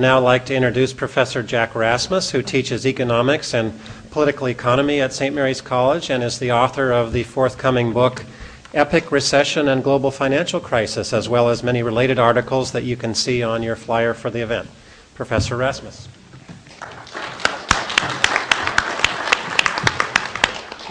Now I'd like to introduce Professor Jack Rasmus, who teaches economics and political economy at St. Mary's College and is the author of the forthcoming book, Epic Recession and Global Financial Crisis, as well as many related articles that you can see on your flyer for the event. Professor Rasmus.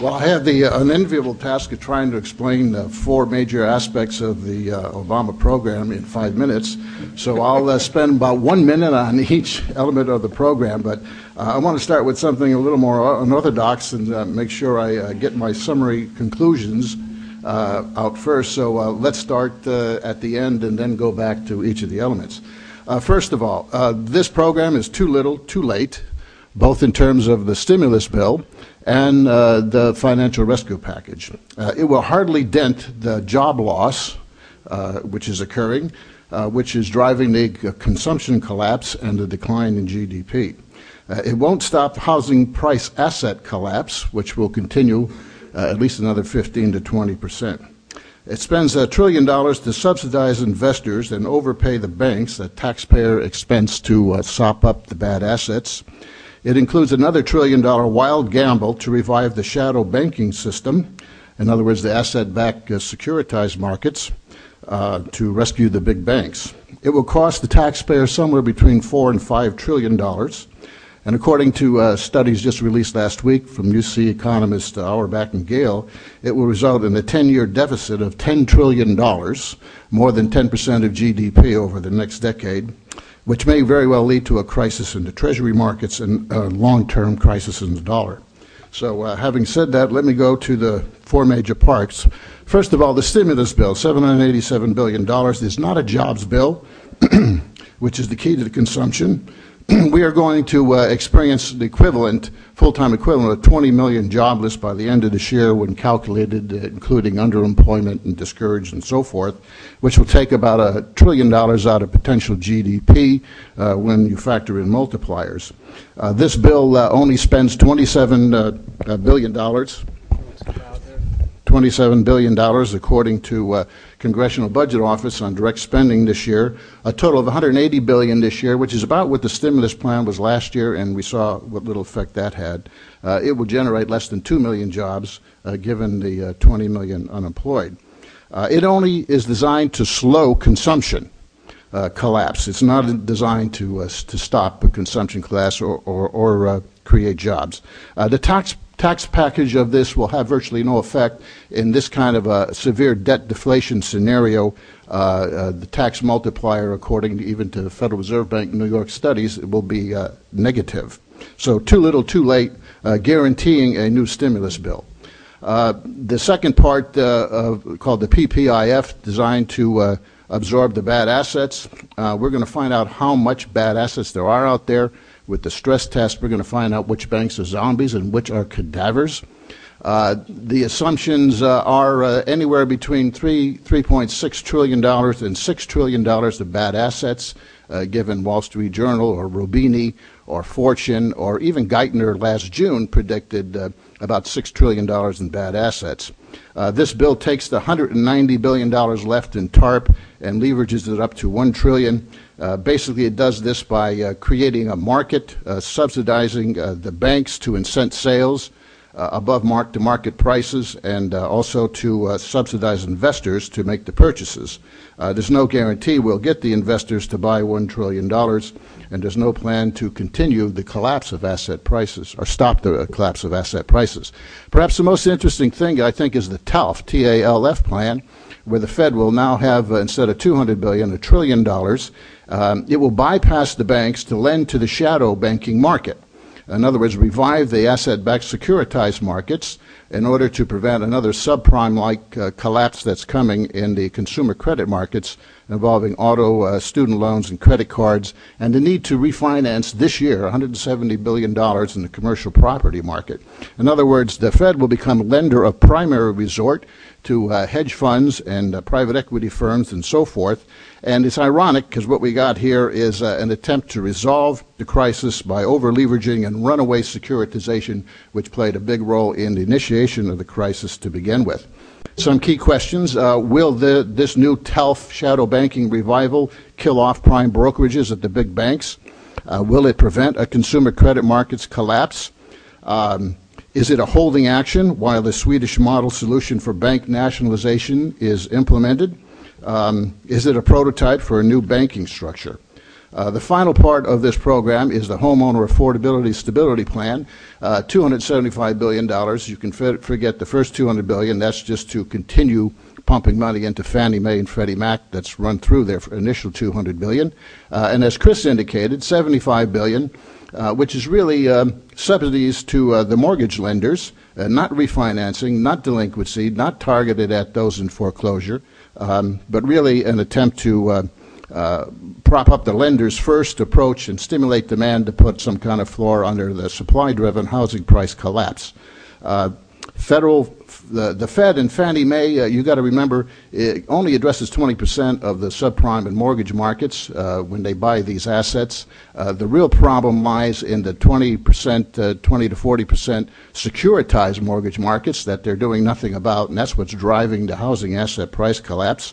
Well, I have the unenviable task of trying to explain four major aspects of the Obama program in 5 minutes. So I'll spend about 1 minute on each element of the program. But I want to start with something a little more unorthodox and make sure I get my summary conclusions out first. So let's start at the end and then go back to each of the elements. First of all, this program is too little, too late, both in terms of the stimulus bill and the financial rescue package. It will hardly dent the job loss which is occurring, which is driving the consumption collapse and the decline in GDP. It won't stop housing price asset collapse, which will continue at least another 15 to 20%. It spends $1 trillion to subsidize investors and overpay the banks at taxpayer expense to sop up the bad assets. It includes another $1 trillion wild gamble to revive the shadow banking system, in other words, the asset-backed securitized markets, to rescue the big banks. It will cost the taxpayer somewhere between $4 and $5 trillion. And according to studies just released last week from UC economists Auerbach and Gale, it will result in a 10-year deficit of $10 trillion, more than 10% of GDP over the next decade, which may very well lead to a crisis in the treasury markets and a long-term crisis in the dollar. So having said that, let me go to the four major parts. First of all, the stimulus bill, $787 billion, is not a jobs bill, which is the key to the consumption. We are going to experience the equivalent, full-time equivalent of 20 million jobless by the end of this year when calculated, including underemployment and discouraged and so forth, which will take about $1 trillion out of potential GDP when you factor in multipliers. This bill only spends $27 billion. $27 billion, according to Congressional Budget Office, on direct spending this year, a total of $180 billion this year, which is about what the stimulus plan was last year, and we saw what little effect that had. It will generate less than 2 million jobs, given the 20 million unemployed. It only is designed to slow consumption collapse. It's not designed to stop a consumption collapse or create jobs. The tax package of this will have virtually no effect in this kind of a severe debt deflation scenario. The tax multiplier, according to even to the Federal Reserve Bank New York studies, will be negative. So too little, too late, guaranteeing a new stimulus bill. The second part called the PPIF, designed to absorb the bad assets. We're going to find out how much bad assets there are out there. With the stress test, we're going to find out which banks are zombies and which are cadavers. The assumptions are anywhere between $3.6 trillion and $6 trillion of bad assets, given Wall Street Journal or Robini or Fortune or even Geithner last June predicted about $6 trillion in bad assets. This bill takes the $190 billion left in TARP and leverages it up to $1 trillion. Basically, it does this by creating a market, subsidizing the banks to incent sales above mark-to-market prices, and also to subsidize investors to make the purchases. There's no guarantee we'll get the investors to buy $1 trillion, and there's no plan to continue the collapse of asset prices or stop the collapse of asset prices. Perhaps the most interesting thing, I think, is the TALF, T-A-L-F plan, where the Fed will now have, instead of $200 billion, $1 trillion. It will bypass the banks to lend to the shadow banking market. In other words, revive the asset-backed securitized markets in order to prevent another subprime-like collapse that's coming in the consumer credit markets involving auto, student loans, and credit cards, and the need to refinance this year $170 billion in the commercial property market. In other words, the Fed will become lender of primary resort to hedge funds and private equity firms and so forth. And it's ironic because what we got here is an attempt to resolve the crisis by over-leveraging and runaway securitization, which played a big role in the initiation of the crisis to begin with. Some key questions. Will this new TALF shadow banking revival kill off prime brokerages at the big banks? Will it prevent a consumer credit markets collapse? Is it a holding action while the Swedish model solution for bank nationalization is implemented? Is it a prototype for a new banking structure? The final part of this program is the Homeowner Affordability Stability Plan, $275 billion. You can forget the first $200 billion. That's just to continue pumping money into Fannie Mae and Freddie Mac. That's run through their initial $200 billion. And as Chris indicated, $75 billion, which is really subsidies to the mortgage lenders, not refinancing, not delinquency, not targeted at those in foreclosure, but really an attempt to prop up the lenders' first approach and stimulate demand to put some kind of floor under the supply-driven housing price collapse. The Fed and Fannie Mae, you got to remember, it only addresses 20% of the subprime and mortgage markets when they buy these assets. The real problem lies in the 20%, 20 to 40% securitized mortgage markets that they're doing nothing about, and that's what's driving the housing asset price collapse.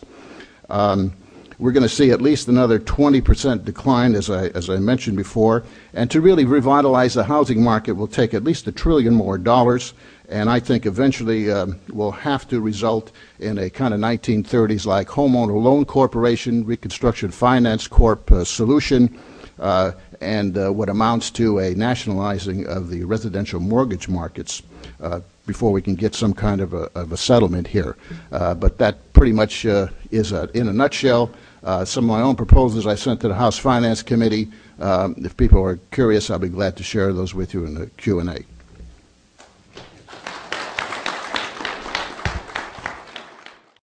We're going to see at least another 20% decline, as I mentioned before, and to really revitalize the housing market will take at least $1 trillion more, and I think eventually will have to result in a kind of 1930s like Homeowner Loan Corporation, Reconstruction Finance Corp solution, and what amounts to a nationalizing of the residential mortgage markets before we can get some kind of a settlement here. But that pretty much is, in a nutshell, some of my own proposals I sent to the House Finance Committee. If people are curious, I'll be glad to share those with you in the Q&A.